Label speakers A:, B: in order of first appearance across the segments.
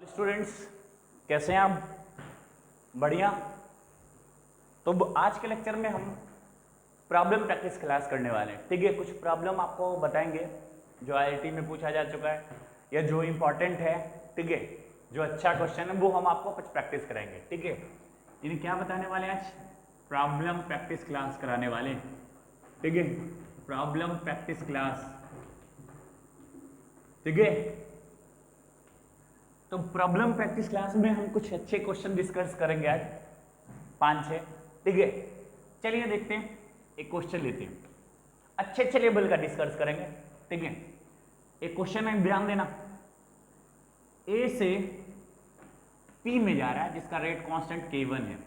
A: Students, कैसे हैं आप? बढ़िया। तो आज के लेक्चर में हम प्रॉब्लम प्रैक्टिस क्लास करने वाले हैं। ठीक है, कुछ प्रॉब्लम आपको बताएंगे जो आईआईटी में पूछा जा चुका है या जो इम्पोर्टेंट है। ठीक है, जो अच्छा क्वेश्चन है वो हम आपको कुछ प्रैक्टिस कराएंगे। ठीक है, इन्हें क्या बताने वाले हैं आज? प्रॉब्लम प्रैक्टिस क्लास कराने वाले हैं। ठीक है, प्रॉब्लम प्रैक्टिस क्लास। ठीक है, तो प्रॉब्लम प्रैक्टिस क्लास में हम कुछ अच्छे क्वेश्चन डिस्कस करेंगे आज, 5-6। ठीक है, चलिए देखते हैं। एक क्वेश्चन लेते हैं, अच्छे लेवल का डिस्कस करेंगे। ठीक है, एक क्वेश्चन है, ध्यान देना। ए से पी में जा रहा है जिसका रेट कांस्टेंट K1 है,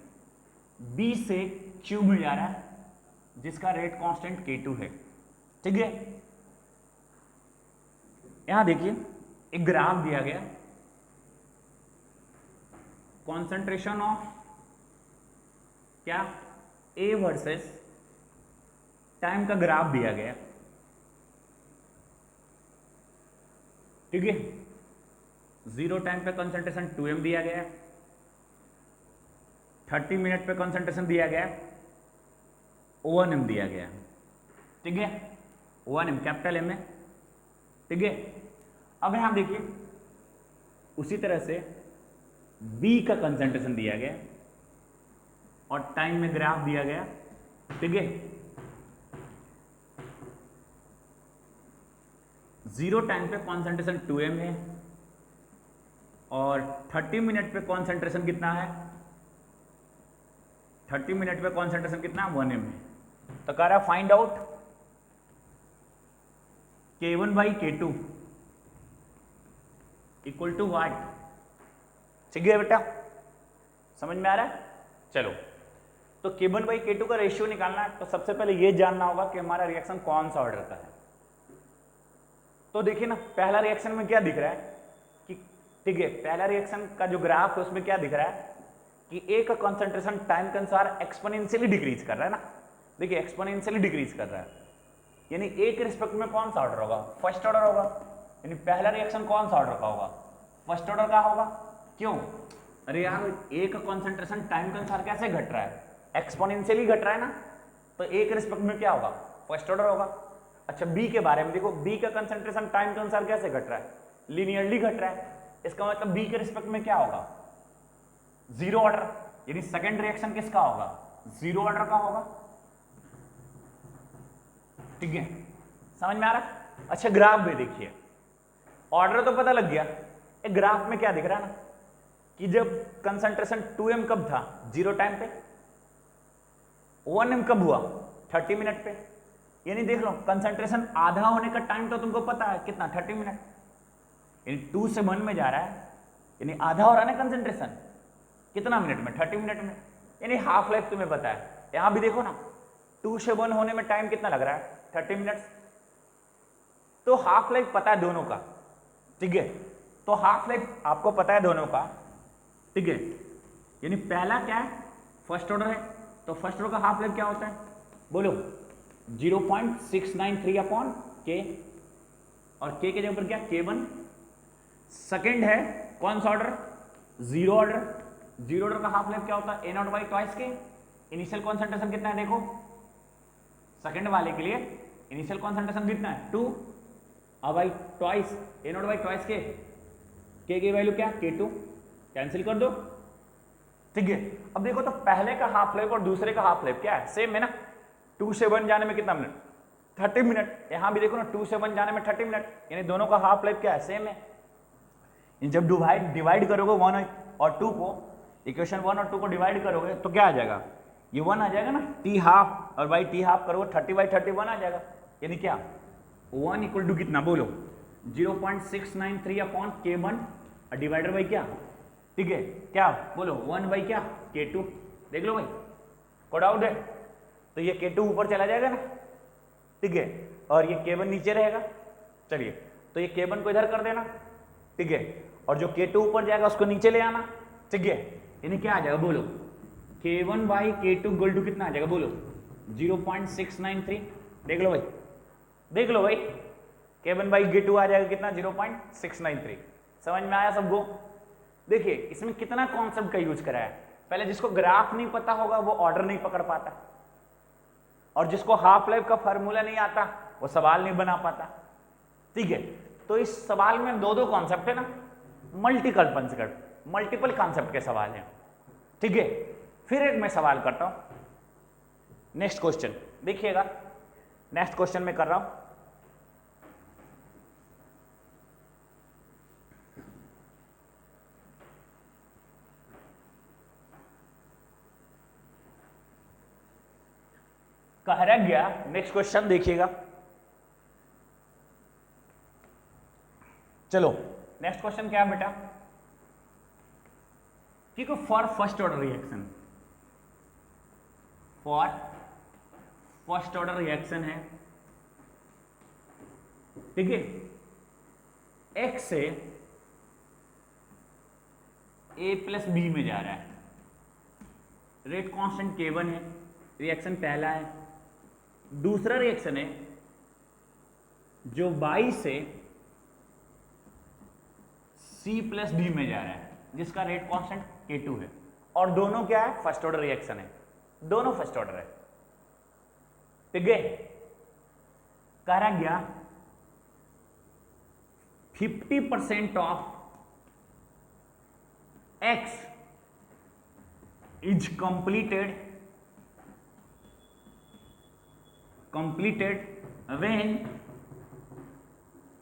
A: बी से क्यू में जा रहा है जिसका रेट कांस्टेंट K2 है। ठीक है, यहां देखिए एक ग्राफ दिया गया, कॉन्सेंट्रेशन ऑफ क्या ए वर्सेस टाइम का ग्राफ दिया गया। ठीक है, 0 टाइम पे कॉन्सेंट्रेशन 2m दिया गया, 30 मिनट पे कॉन्सेंट्रेशन दिया गया 1m दिया गया। ठीक है, 1m कैपिटल M है। ठीक है, अब यहां देखिए उसी तरह से B का कंसंट्रेशन दिया गया और टाइम में ग्राफ दिया गया। ठीक है, 0 टाइम पे कॉन्सेंट्रेशन 2m है और 30 मिनट पे कॉन्सेंट्रेशन कितना है? 30 मिनट पे कॉन्सेंट्रेशन कितना? 1m है। तो कह रहा है find out K1/K2 equal to what. ठीक है बेटा, समझ में आ रहा है? चलो, तो K1/K2 का रेशियो निकालना है तो सबसे पहले ये जानना होगा कि हमारा रिएक्शन कौन सा ऑर्डर का है। तो देखिए ना, पहला रिएक्शन में क्या दिख रहा है कि, ठीक है, पहला रिएक्शन का जो ग्राफ है उसमें क्या दिख रहा है कि ए का कॉन्सेंट्रेशन टाइम के अनुसार एक्सपोनेंशियली डिक्रीज कर रहा है ना। देखिए एक्सपोनेंशियली डिक्रीज कर रहा है, यानी ए के रिस्पेक्ट में कौन सा ऑर्डर होगा? फर्स्ट ऑर्डर होगा। यानी पहला रिएक्शन कौन सा ऑर्डर का होगा? फर्स्ट ऑर्डर का होगा। क्यों? अरे यार, ए का कॉन्सेंट्रेशन टाइम के अनुसार कैसे घट रहा है? एक्सपोनेंशियली घट रहा है ना, तो ए के रिस्पेक्ट में क्या होगा? फर्स्ट ऑर्डर होगा। अच्छा, बी के बारे में देखो, बी का कंसंट्रेशन टाइम के अनुसार कैसे घट रहा है? लीनियरली घट रहा है। इसका मतलब बी के रिस्पेक्ट में क्या होगा? Zero order. यानी सेकंड रिएक्शन किसका होगा? जीरो ऑर्डर का होगा। ठीक है, समझ में आ रहा है? अच्छा, ग्राफ में देखिए, ऑर्डर तो पता लग गया। एक ग्राफ में क्या दिख रहा है ना कि जब कंसंट्रेशन 2m कब था? 0 टाइम पे। 1m कब हुआ? 30 मिनट पे। यानी देख लो, कंसंट्रेशन आधा होने का टाइम तो तुमको पता है कितना? 30 मिनट। यानी 2 से 1 में जा रहा है, यानी आधा हो रहा है ना कंसंट्रेशन। कितना मिनट में? 30 मिनट में। यानी हाफ लाइफ तुम्हें पता है। यहां भी देखो ना, 2 से 1 होने में टाइम कितना लग रहा है? 30 मिनट। तो हाफ लाइफ पता है दोनों का। ठीक है, तो हाफ लाइफ आपको पता है दोनों का। ठीक है, यानी पहला क्या है? फर्स्ट ऑर्डर है, तो फर्स्ट ऑर्डर का हाफ लाइफ क्या होता है? बोलो। 0.693 अपॉन K, और K के जगह पर क्या? K1। सेकंड है कौन सा order? Zero order. Zero order का हाफ लाइफ क्या होता है? A0/2 के। इनिशियल कॉन्सेंट्रेशन कितना है देखो, सेकंड वाले के लिए इनिशियल कॉन्सेंट्रेशन कितना है? 2। अब भाई ट्वाइस, A0/2 के। K की वैल्यू क्या? K2। कैंसिल कर दो। ठीक है, अब देखो तो पहले का हाफ लाइफ और दूसरे का हाफ लाइफ क्या है? सेम है ना। 2 से 1 जाने में कितना मिनट? 30 मिनट। यहां भी देखो ना, 2 से 1 जाने में 30 मिनट, यानी दोनों का हाफ लाइफ क्या है? सेम है। जब डिवाइड करोगे 1 और 2 को, इक्वेशन 1 और 2 को डिवाइड करोगे तो क्या आ जाएगा? ये 1 आ जाएगा ना, टी हाफ, और बाई टी हाफ करोगे 30/30 1 आ जाएगा। यानी क्या? 1 इक्वल टू कितना? बोलो। 0.693 अपॉन K1 और डिवाइडर बाई क्या? ठीक है, क्या? बोलो 1 बाई क्या? K2। देख लो भाई, कोई डाउट है? तो ये K2 ऊपर चला जाएगा ना। ठीक है, और ये K1 नीचे रहेगा। चलिए, तो ये K1 को इधर कर देना। ठीक है, और जो K2 ऊपर जाएगा उसको नीचे ले आना। ठीक है, यानी क्या आ जाएगा? बोलो। K1/K2 इक्वल टू कितना आ जाएगा? बोलो। 0.693। देख लो भाई, देख लो भाई, K1/K2 आ जाएगा कितना? 0.693। समझ में आया सबको? देखिए इसमें कितना कॉन्सेप्ट का यूज करा है। पहले जिसको ग्राफ नहीं पता होगा वो ऑर्डर नहीं पकड़ पाता, और जिसको हाफ लाइफ का फॉर्मूला नहीं आता वो सवाल नहीं बना पाता। ठीक है, तो इस सवाल में दो कॉन्सेप्ट है ना, मल्टीपल कॉन्सेप्ट के सवाल हैं। ठीक है, फिर एक मैं सवाल करता हूं, नेक्स्ट क्वेश्चन देखिएगा, नेक्स्ट क्वेश्चन में कर रहा हूं। कह रह गया, नेक्स्ट क्वेश्चन देखिएगा। चलो नेक्स्ट क्वेश्चन क्या है बेटा, ठीक है, for first order reaction, for first order reaction है। ठीक है, एक्स से ए प्लस बी में जा रहा है, रेट कांस्टेंट K1 है, रिएक्शन पहला है। दूसरा रिएक्शन है जो Y से C प्लस डी में जा रहा है, जिसका रेट कांस्टेंट K2 है, और दोनों क्या है, फर्स्ट ऑर्डर रिएक्शन है, दोनों फर्स्ट ऑर्डर है। ठीक है, कहा गया 50% of X is completed when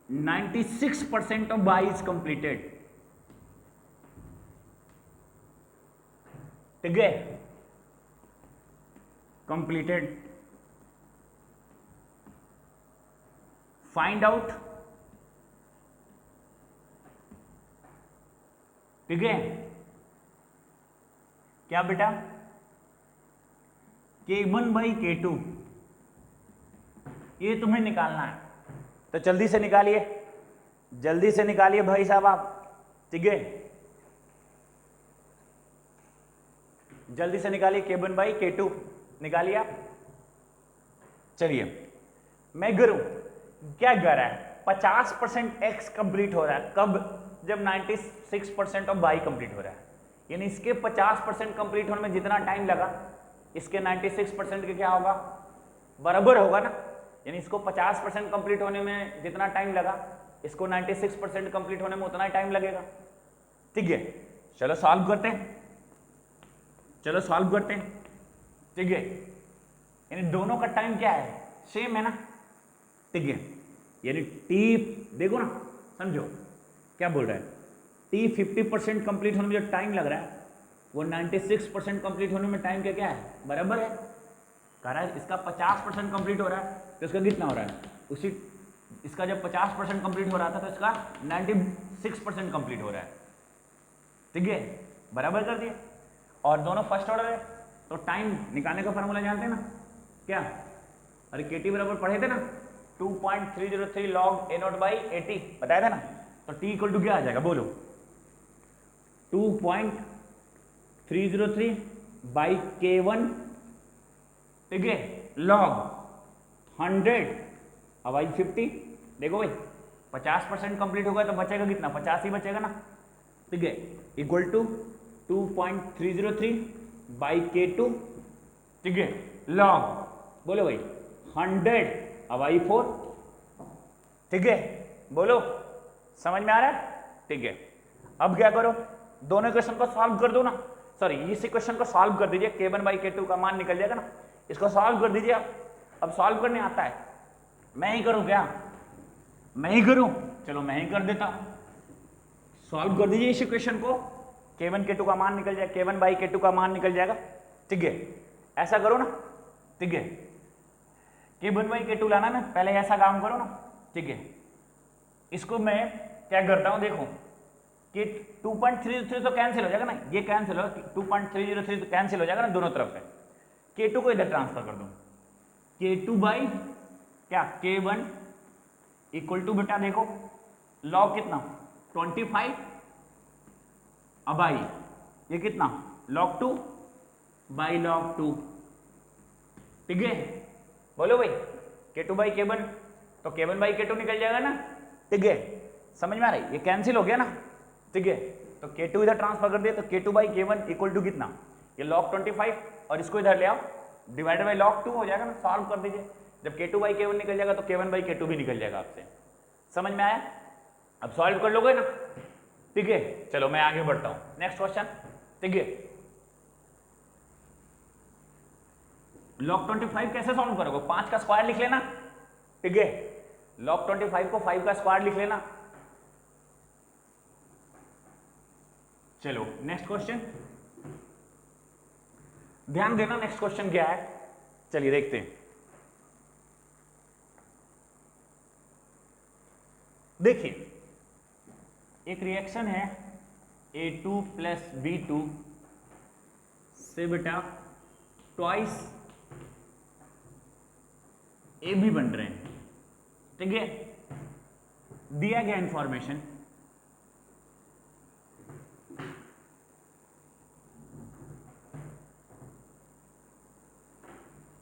A: 96% of Y is completed। ठीक है, completed, find out। ठीक है, क्या बेटा, K1 बाई K2 ये तुम्हें निकालना है, तो जल्दी से निकालिए, जल्दी से निकालिए भाई साहब आप। ठीक है, जल्दी से निकालिए, K1 बाई K2 निकालिए आप। चलिए मैं करूं, क्या कर रहा है, 50% X कंप्लीट हो रहा है, कब, जब 96% ऑफ Y कंप्लीट हो रहा है, यानी इसके 50% कंप्लीट होने में जितना टाइम लगा इसके 96% के क्या होगा, बराबर होगा ना, यानी इसको 50% कंप्लीट होने में जितना टाइम लगा इसको 96% कंप्लीट होने में उतना ही टाइम लगेगा। ठीक है, चलो सॉल्व करते हैं, चलो सॉल्व करते हैं। ठीक है, यानी दोनों का टाइम क्या है, सेम है ना। ठीक है, यानी टी, देखो ना, समझो क्या बोल रहा है, टी 50% कंप्लीट होने में जो टाइम लग रहा है वो 96% कंप्लीट होने में टाइम क्या है, बराबर है। कह रहा है इसका 50% कंप्लीट हो रहा है तो इसका कितना हो रहा है, उसी, इसका जब 50% कंप्लीट हो रहा था तो इसका 96% कंप्लीट हो रहा है। ठीक है, बराबर कर दिए, और दोनों फर्स्ट ऑर्डर है, तो टाइम निकालने का फॉर्मूला जानते हैं ना, क्या, अरे KT बराबर पढ़े थे ना, 2.303 log A0 बाई 80 बताया था ना, तो T इक्वल टू क्या आ जाएगा, बोलो, 2.303 बाई K1, ठीक है, log 100 अब आई 50। देखो भाई 50% कंप्लीट होगा तो बचेगा कितना, 50 ही बचेगा ना। ठीक है, इक्वल टू 2.303 बाई K2, ठीक है, log, बोलो भाई 100 अब आई 4। ठीक है, बोलो, समझ में आ रहा है। ठीक है, अब क्या करो, दोनों क्वेश्चन को सॉल्व कर दो ना, सॉरी इस इक्वेशन को सॉल्व कर दीजिए, K1 बाई K2 का मान निकल जाएगा ना, इसको सॉल्व कर दीजिए आप। अब सॉल्व करने आता है, मैं ही करूं क्या, मैं ही करूं, चलो मैं ही कर देता हूं। सॉल्व कर दीजिए इस इक्वेशन को, K1 K2 का मान निकल जाएगा, K1 बाई K2 का मान निकल जाएगा। ठीक है, ऐसा करो ना। ठीक है, K1 बाई K2 लाना ना, पहले ऐसा काम करो ना। ठीक है, इसको मैं क्या करता हूं, देखो कि 2.303 तो कैंसिल हो जाएगा ना, ये कैंसिल होगा, 2.303 तो कैंसिल हो जाएगा ना दोनों तरफ से। K2 को इधर ट्रांसफर कर दूं, K2 बाई क्या, K1 इक्वल टू, बेटा देखो लॉग कितना 25, अब आई ये कितना log 2 बाई log 2। ठीक है, बोलो भाई K2 बाई K1, तो K1 बाई K2 निकल जाएगा ना। ठीक है, समझ में आ रहा है, ये कैंसिल हो गया ना। ठीक है, तो K2 इधर ट्रांसफर कर दिया, तो K2 by K1 equal to कितना, ये log 25 और इसको इधर ले आओ डिवाइडेड बाई log 2 हो जाएगा ना, सॉल्व कर दीजिए। जब K2 बाई K1 निकल जाएगा तो K1 बाई K2 भी निकल जाएगा आपसे। समझ में आया? अब सॉल्व कर लोगे ना, ठीक है। चलो मैं आगे बढ़ता हूं, नेक्स्ट क्वेश्चन, ठीक है। log 25 कैसे सॉल्व करोगे, 5 का स्क्वायर लिख लेना, ठीक है। log 25 को 5 का स्क्वायर लिख लेना। चलो नेक्स्ट क्वेश्चन, ध्यान देना नेक्स्ट क्वेश्चन क्या है, चलिए देखते हैं। देखिए एक रिएक्शन है A2 प्लस B2 से बेटा ट्वाइस AB बन रहे हैं, ठीक है। दिया गया इंफॉर्मेशन,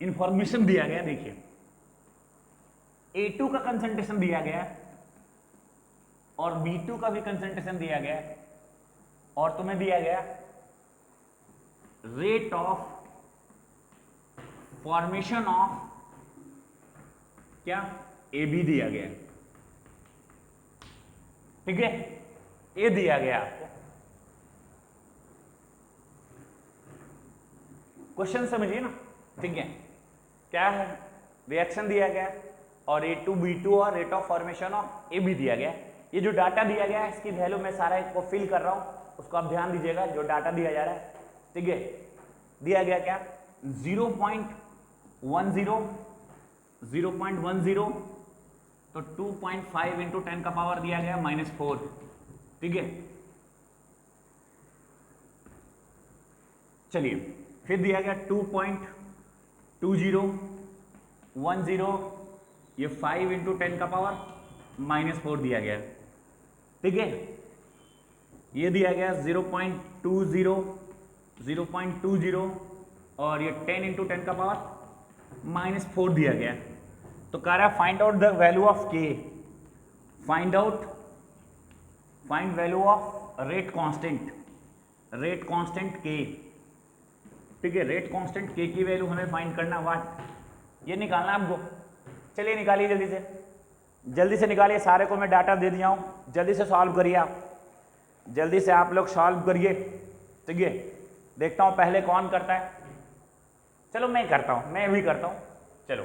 A: इंफॉर्मेशन दिया गया, देखिए A2 का कंसंट्रेशन दिया गया और B2 का भी कंसंट्रेशन दिया गया और तुम्हें दिया गया रेट ऑफ फॉर्मेशन ऑफ क्या, AB दिया गया, ठीक है। ए दिया गया आपको, क्वेश्चन समझिए ना, ठीक है। क्या है, रिएक्शन दिया गया और A2 B2 और rate of formation of AB दिया गया। ये जो डाटा दिया गया है इसकी वैल्यू मैं सारा को फिल कर रहा हूं, उसको आप ध्यान दीजिएगा। जो डाटा दिया जा रहा है, ठीक है, दिया गया क्या 0.10 तो 2.5 इंटू 10 का पावर दिया गया -4, ठीक है। चलिए फिर दिया गया 2.2010, ये 5 इंटू 10 का पावर -4 दिया गया, ठीक है। ये दिया गया 0.20 और ये 10 इंटू 10 का पावर -4 दिया गया। तो कह रहा है find out the value of K, find value of rate constant K, ठीक है। रेट कांस्टेंट K की वैल्यू हमें फाइंड करना, वाट ये निकालना आपको। चलिए निकालिए जल्दी से निकालिए, सारे को मैं डाटा दे दिया हूं, जल्दी से सॉल्व करिए आप, जल्दी से आप लोग सॉल्व करिए, ठीक है। देखता हूं पहले कौन करता है, चलो मैं करता हूं, मैं भी करता हूं। चलो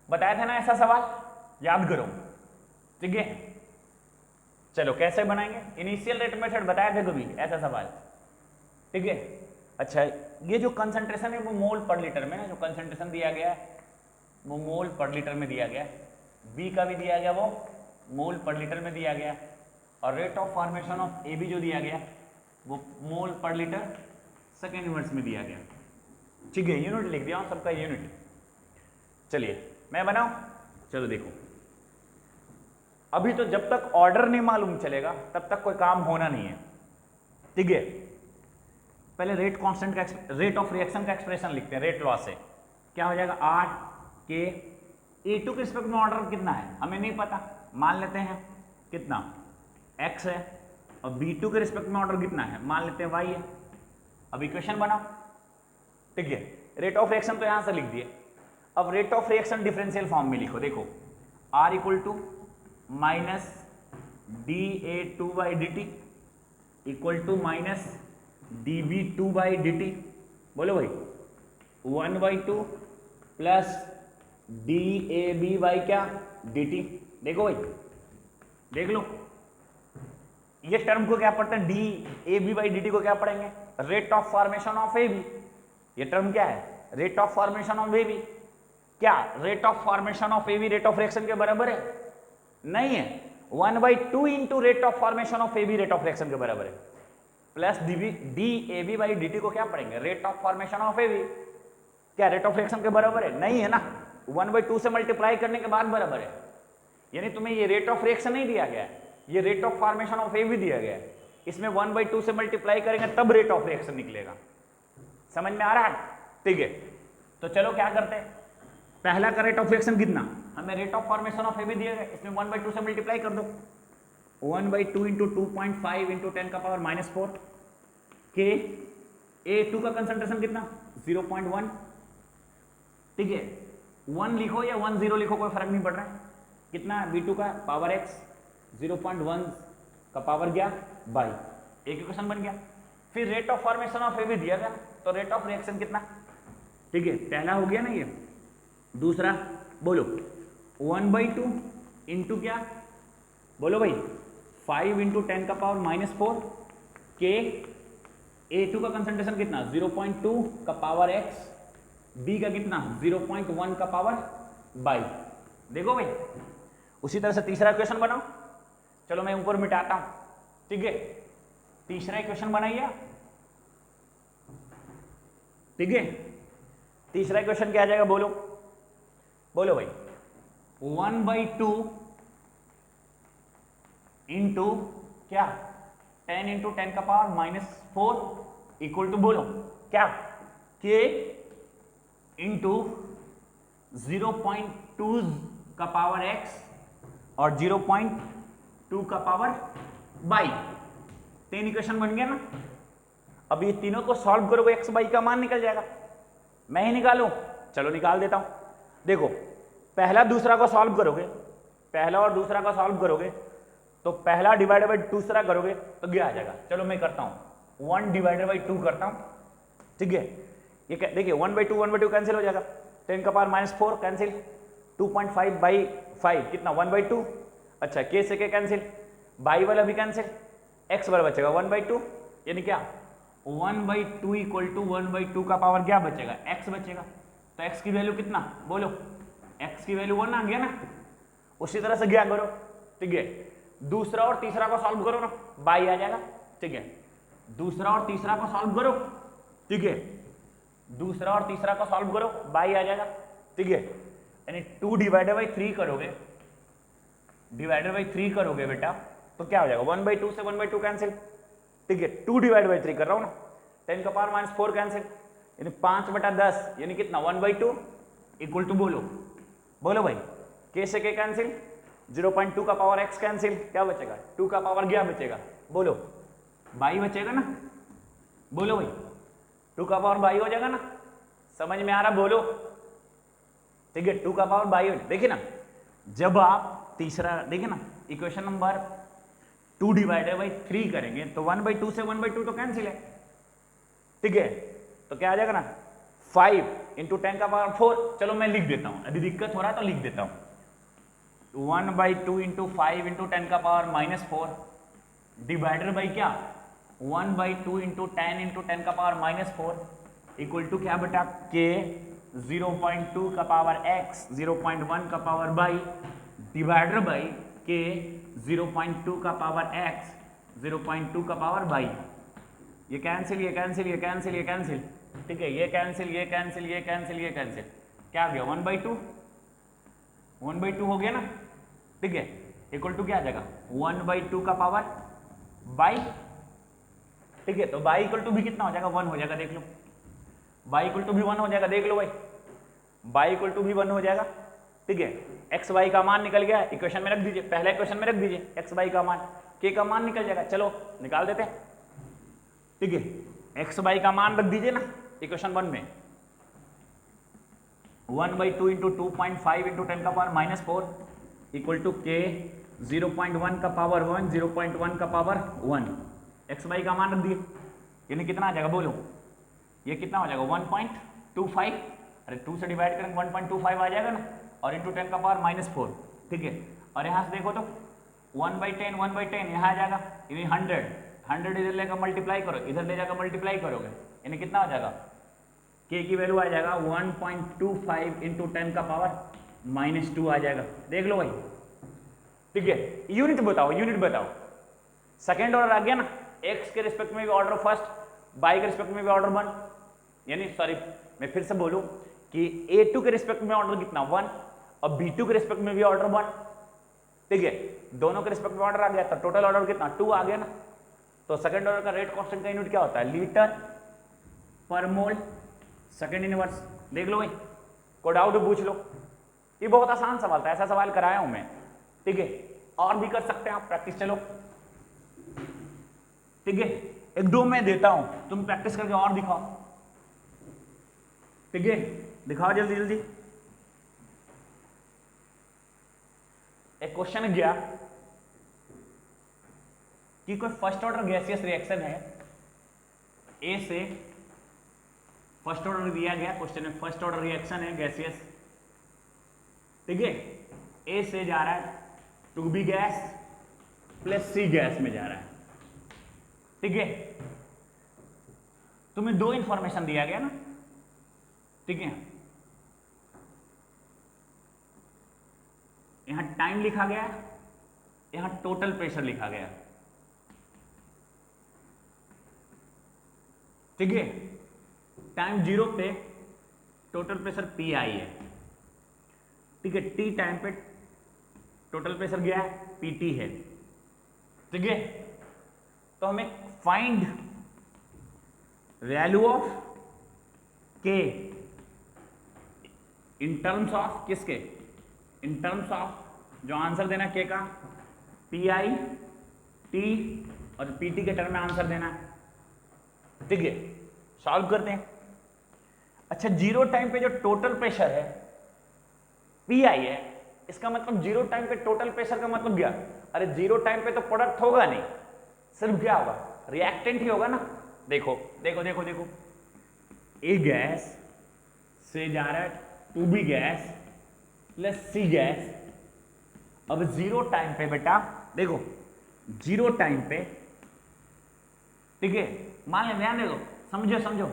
A: बताया था ना ऐसा सवाल, याद करो, ठीक है। चलो कैसे बनाएंगे, इनिशियल रेट मेथड बताया था कभी ऐसा सवाल, ठीक है। अच्छा ये जो कंसंट्रेशन है वो मोल पर लीटर में ना, जो कंसंट्रेशन दिया गया है वो मोल पर लीटर में दिया गया, बी का भी दिया गया वो मोल पर लीटर में दिया गया, और rate of formation of A B जो दिया गया वो मोल पर लीटर सेकेंड इनवर्स में दिया गया, ठीक है। यूनिट लिख दिया हूं सबका यूनिट। चलिए मैं बनाऊं, चलो देखो अभी तो जब तक ऑर्डर नहीं मालूम चलेगा तब तक कोई काम होना नहीं है, ठीक है। पहले रेट कांस्टेंट का रेट ऑफ रिएक्शन का एक्सप्रेशन लिखते हैं, रेट लॉ से क्या हो जाएगा 8 के A2 के रिस्पेक्ट में ऑर्डर कितना है हमें नहीं पता, मान लेते हैं कितना x है, और B2 के रिस्पेक्ट में ऑर्डर कितना है मान लेते हैं y है। अब इक्वेशन बनाओ, ठीक है। रेट ऑफ रिएक्शन तो यहां से लिख दिए, अब rate of reaction differential form में लिखो, देखो R equal to minus dA2/dt equal to minus dB2/dt, बोलो भाई 1/2 प्लस dAB क्या dt। देखो भाई देख लो, ये टर्म को क्या पढ़ते हैं, dAB/dt को क्या पढ़ेंगे, rate of formation of AB। ये टर्म क्या है, rate of formation of AB। क्या rate of formation of AB rate of reaction के बराबर है, नहीं है। 1/2 into rate of formation of AB rate of reaction के बराबर है, प्लस dAB/dt को क्या पढ़ेंगे, rate of formation of AB। क्या रेट ऑफ रिएक्शन के बराबर है, नहीं है ना, 1/2 से मल्टीप्लाई करने के बाद बराबर है। यानी तुम्हें ये रेट ऑफ रिएक्शन नहीं दिया गया है, ये rate of formation of AB दिया गया है, इसमें 1/2 से मल्टीप्लाई करेंगे तब रेट ऑफ रिएक्शन निकलेगा। समझ में आ रहा है, ठीक है। तो चलो क्या करते हैं, पहला का रेट ऑफ रिएक्शन कितना, हमें rate of formation of AB दिया गया, इसमें 1/2 से मल्टीप्लाई कर दो, 1/2 इंटू 2.5 इंटू 10 का पावर -4 के A2 का कंसंट्रेशन कितना 0.1, ठीक है 1 लिखो या 10 लिखो कोई फर्क नहीं पड़ रहा है, कितना V2 का पावर x 0.1 का पावर गया बाई, एक इक्वेशन बन गया। फिर रेट ऑफ फॉर्मेशन ऑफ ए भी दिया गया, तो रेट ऑफ रिएक्शन कितना, ठीक है पहला हो गया ना ये, दूसरा बोलो 1/2 इंटू क्या बोलो भाई 5 इंटू 10 का पावर -4 के A2 का कंसंट्रेशन कितना 0.2 का पावर x, B का कितना 0.1 का पावर बाई। देखो भाई उसी तरह से तीसरा इक्वेशन बनाओ, चलो मैं ऊपर मिटाता हूं, ठीक है तीसरा इक्वेशन बनाइए, ठीक है तीसरा इक्वेशन क्या आ जाएगा बोलो, बोलो भाई 1/2 इंटू क्या 10 इंटू 10 का पावर -4 इक्वल टू बोलो क्या के इंटू 0.2 का पावर x और 0.2 का पावर बाई, 3 इक्वेशन बन गया ना। अब ये तीनों को सॉल्व करोगे x बाई का मान निकल जाएगा, मैं ही निकालूं, चलो निकाल देता हूं। देखो पहला दूसरा को सॉल्व करोगे, पहला और दूसरा का सॉल्व करोगे तो पहला डिवाइडेड बाई दूसरा करोगे तो क्या आ जाएगा, चलो मैं करता हूं 1 डिवाइडेड बाई 2 करता हूं, ठीक है ये देखिए 1/2 कैंसिल हो जाएगा, 10 का पावर -4 कैंसिल, 2.5 बाई 5 कितना 1/2, अच्छा के से के कैंसिल, बाई वाला भी कैंसिल, x वाला बचेगा 1/2, यानी क्या 1/2 इक्वल टू 1/2 का पावर क्या बचेगा x बचेगा, तो x की वैल्यू कितना बोलो, x की वैल्यू 1 आ गया ना। उसी तरह से क्या करो, ठीक है दूसरा और तीसरा को सॉल्व करो ना, बाई आ जाएगा, ठीक है दूसरा और तीसरा को सॉल्व करो, ठीक है दूसरा और तीसरा को सॉल्व करो बाई आ जाएगा, ठीक है यानी 2 डिवाइडेड बाई 3 करोगे, डिवाइडेड बाई 3 करोगे बेटा तो क्या हो जाएगा 1/2 से 1/2 कैंसिल, ठीक है 2 डिवाइड बाई 3 कर रहा हूं ना, 10 का पावर -4 कैंसिल, यानी 5/10 यानी कितना 1/2 इक्वल टू बोलो, बोलो भाई के से के कैंसिल, 0.2 का पावर x कैंसिल, क्या बचेगा 2 का पावर क्या बचेगा बोलो बाई बचेगा ना, बोलो भाई 2 का पावर बाई हो जाएगा ना, समझ में आ रहा बोलो, ठीक है 2 का पावर बाई हो, देखिए ना जब आप तीसरा देखिए ना इक्वेशन नंबर 2 डिवाइडेड बाई 3 करेंगे तो 1/2 से 1/2 तो कैंसिल है, ठीक है तो क्या आ जाएगा ना 5 इंटू 10 का पावर 4, चलो मैं लिख देता हूं, यदि दिक्कत हो रहा है तो लिख देता हूं 1/2 इंटू 5 इंटू 10 का पावर -4 डिवाइडेड बाई क्या 1/2 इंटू 10 इंटू 10 का पावर -4 इक्वल टू क्या बेटा के 0.2 का पावर x 0.1 का पावर बाई डिवाइडेड बाई के 0.2 का पावर x 0.2 का पावर बाई, ये कैंसिल ये कैंसिल ये कैंसिल ये कैंसिल, ठीक है ये कैंसिल ये कैंसिल ये कैंसिल ये कैंसिल, क्या आ गया 1/2 हो गया ना, ठीक है इक्वल टू क्या आ जाएगा 1/2 का पावर बाई, ठीक है तो बाई इक्वल टू भी कितना हो जाएगा 1 हो जाएगा, देख लो बाई इक्वल टू भी 1 हो जाएगा, देख लो भाई बाई इक्वल टू भी 1 हो जाएगा, ठीक है एक्स वाई का मान निकल गया, इक्वेशन में रख दीजिए, पहले इक्वेशन में रख दीजिए एक्स वाई का मान, के का मान निकल जाएगा, चलो निकाल देते हैं, ठीक है एक्स वाई का मान रख दीजिए ना इक्वेशन 1 में 1/2 इंटू 2.5 इंटू 10 का पावर -4 इक्वल टू के 0.1 का पावर 1 0.1 का पावर 1, एक्स वाई का मान रख दिए, यानी कितना आ जाएगा बोलो, ये कितना हो जाएगा 1.25, अरे 2 से डिवाइड करेंगे 1.25 आ जाएगा ना, और इंटू 10 का पावर -4, ठीक है और यहाँ से देखो तो 1/10 यहाँ आ जाएगा, यानी 100 इधर लेकर मल्टीप्लाई करो, इधर ले जाकर मल्टीप्लाई करोगे यानी कितना हो जाएगा k की वैल्यू आ जाएगा 1.25 इंटू 10 का पावर -2 आ जाएगा, देख लो भाई, ठीक है यूनिट बताओ, सेकेंड ऑर्डर आ गया ना, x के रिस्पेक्ट में भी ऑर्डर फर्स्ट, y के रिस्पेक्ट में भी ऑर्डर 1, यानी सॉरी मैं फिर से बोलूं कि a2 के रिस्पेक्ट में ऑर्डर कितना 1 और b2 के रिस्पेक्ट में भी ऑर्डर 1, ठीक है दोनों के रिस्पेक्ट में ऑर्डर आ गया तो टोटल ऑर्डर कितना 2 आ गया ना, तो सेकंड ऑर्डर का रेट कांस्टेंट का यूनिट क्या होता है लीटर पर मोल सेकंड इनवर्स, देख लो भाई कोई डाउट पूछ लो, ये बहुत आसान सवाल था, ऐसा सवाल कराया हूं मैं, ठीक है और भी कर सकते हैं आप प्रैक्टिस, चलो ठीक है, एक दो मैं देता हूं, तुम प्रैक्टिस करके और दिखाओ, ठीक है, दिखाओ जल्दी जल्दी। एक क्वेश्चन गया कि कोई फर्स्ट ऑर्डर गैसियस रिएक्शन है, ए से फर्स्ट ऑर्डर दिया गया क्वेश्चन में, फर्स्ट ऑर्डर रिएक्शन है गैसियस, ठीक है, ए से जा रहा है 2b gas plus c gas में जा रहा है, ठीक है, तुम्हें दो इंफॉर्मेशन दिया गया ना, ठीक है, यहां टाइम लिखा गया, यहां टोटल प्रेशर लिखा गया, ठीक है, टाइम 0 पे टोटल प्रेशर पी आई है, ठीक है, टी टाइम पे टोटल प्रेशर गया है पीटी है, ठीक है, तो हमें फाइंड वैल्यू ऑफ के इन टर्म्स ऑफ किसके, इन टर्म्स ऑफ जो आंसर देना के का पी आई टी और पीटी के टर्म में आंसर देना है, ठीक है, सॉल्व करते हैं। अच्छा, जीरो टाइम पे जो टोटल प्रेशर है पी आई है, इसका मतलब जीरो टाइम पे टोटल प्रेशर का मतलब क्या, अरे जीरो टाइम पे तो प्रोडक्ट होगा नहीं, सिर्फ क्या होगा, रिएक्टेंट ही होगा ना, देखो देखो देखो देखो, ए गैस से जा रहा है 2b gas plus c gas, अब जीरो टाइम पे बेटा देखो, जीरो टाइम पे, ठीक है, मान ले, ध्यान दे दो, समझो समझो,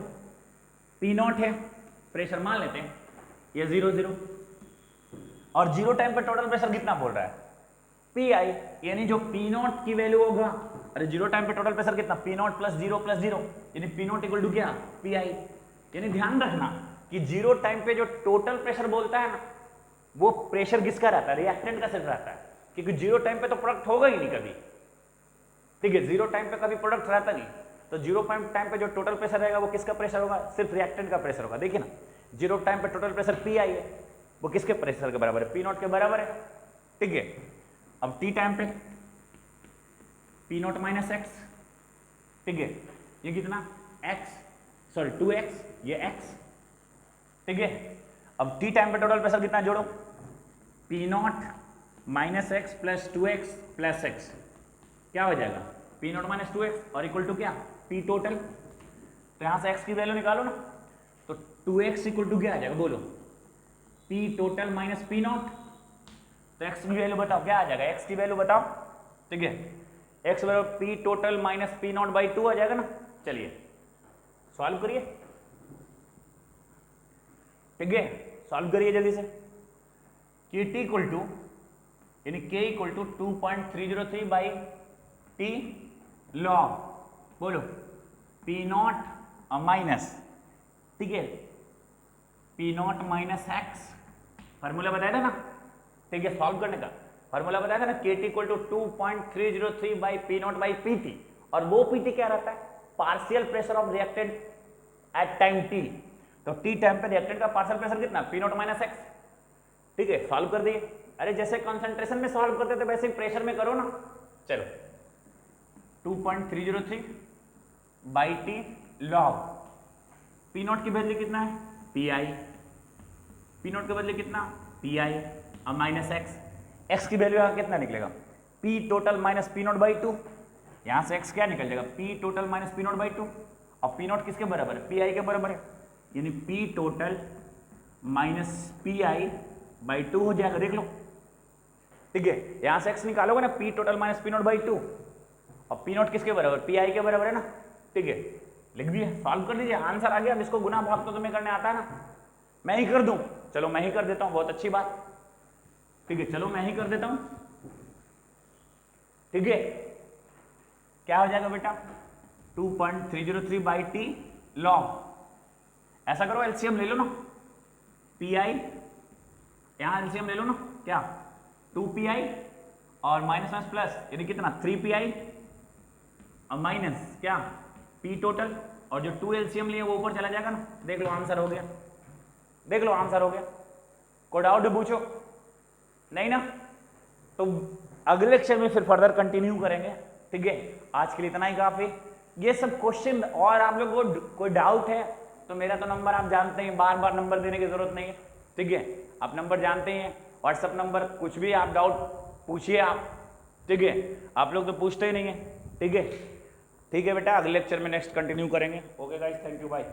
A: पी नॉट है प्रेशर, मान लेते हैं ये 0 0, और जीरो टाइम पे टोटल प्रेशर कितना बोल रहा है पी आई, यानी जो पी नॉट की वैल्यू होगा, अरे जीरो टाइम पे टोटल प्रेशर कितना, पी नॉट प्लस जीरो, यानी पी नॉट इक्वल टू क्या, पी आई, यानी ध्यान रखना कि जीरो टाइम पे जो टोटल प्रेशर बोलता है ना, वो प्रेशर किसका रहता है, रिएक्टेंट का सिर्फ रहता है, क्योंकि जीरो टाइम पे तो प्रोडक्ट होगा ही नहीं कभी, ठीक है, जीरो टाइम पे कभी प्रोडक्ट रहता नहीं, तो जीरो टाइम पे जो टोटल प्रेशर रहेगा वो किसका प्रेशर होगा, सिर्फ रिएक्टेंट का प्रेशर होगा, देखिए ना, जीरो टाइम पे टोटल प्रेशर पी आई है, वो किसके प्रेशर के बराबर है, पी नॉट के बराबर है, ठीक है, अब टी टाइम पे पी नॉट माइनस एक्स, ठीक है, ये कितना एक्स, सॉरी 2x, ये x, ठीक है, अब टी टाइम पे टोटल प्रेशर कितना जोड़ो, P naught minus x plus 2x plus x, क्या हो जाएगा, पी नॉट माइनस 2x और इक्वल टू क्या, पी टोटल, तो यहां से x की वैल्यू निकालो ना, तो 2x इक्वल टू क्या आ जाएगा, बोलो, P total minus P not, तो x की वैल्यू बताओ क्या आ जाएगा, x की वैल्यू बताओ, ठीक है, x बराबर P total minus P naught by 2 आ जाएगा ना, चलिए सॉल्व करिए, ठीक है, सॉल्व करिए जल्दी से, के टी इक्वल टू, यानी k equal to 2.303 by t log, बोलो पी नॉट माइनस, ठीक है, p naught minus x, formula बताया था ना, ठीक है, सॉल्व करने का फार्मूला बताया था ना, k t equal to 2.303 by p naught by p t, और वो पी टी क्या रहता है, partial pressure of reactant at time t, तो टी टाइम पे रिएक्टेंट का पार्शियल प्रेशर कितना, पी नॉट माइनस एक्स, ठीक है, सॉल्व कर दिए, अरे जैसे कॉन्सेंट्रेशन में सॉल्व करते थे वैसे ही प्रेशर में करो ना, चलो 2.303 by t log, P not की वैल्यू कितना है, पी आई, पी नॉट के बदले कितना, पी आई, अब माइनस एक्स, एक्स की वैल्यू यहाँ कितना निकलेगा, P total minus P naught by 2, यहाँ से एक्स क्या निकल जाएगा, P total minus P naught by 2, और पी नॉट किसके बराबर है, पी आई के बराबर है, यानी P total minus P I by 2 हो जाएगा, देख लो, ठीक है, यहाँ से एक्स निकालोगे ना, P total minus P naught by 2, और पी नॉट किसके बराबर, पी आई के बराबर है ना, ठीक है, लिख दिए, सॉल्व कर दीजिए, आंसर आ गया। अब इसको गुना भाग तो तुम्हें करने आता है ना, मैं ही कर दूं, चलो मैं ही कर देता हूं, बहुत अच्छी बात, ठीक है, चलो मैं ही कर देता हूं, ठीक है, क्या हो जाएगा बेटा 2.303 बाई टी लॉग, ऐसा करो एलसीएम ले लो ना, पी आई, यहां एलसीएम ले लो ना, क्या 2 pi और माइनस माइनस प्लस, यानी कितना 3 pi और माइनस क्या p टोटल, और जो 2 एलसीएम लिए वो ऊपर चला जाएगा ना, देख लो आंसर हो गया, देख लो आंसर हो गया, कोई डाउट पूछो नहीं ना, तो अगले लेक्चर में फिर फर्दर कंटिन्यू करेंगे। ठीक है, आज के लिए इतना ही काफी। ये सब क्वेश्चन और आप लोग को कोई डाउट है तो मेरा तो नंबर आप जानते हैं, बार बार नंबर देने की जरूरत नहीं है। ठीक है, आप नंबर जानते हैं, व्हाट्सएप नंबर, कुछ भी आप डाउट पूछिए आप। ठीक है, आप लोग तो पूछते ही नहीं है। ठीक है, ठीक है बेटा, अगले लेक्चर में नेक्स्ट कंटिन्यू करेंगे। Okay guys, thank you, bye.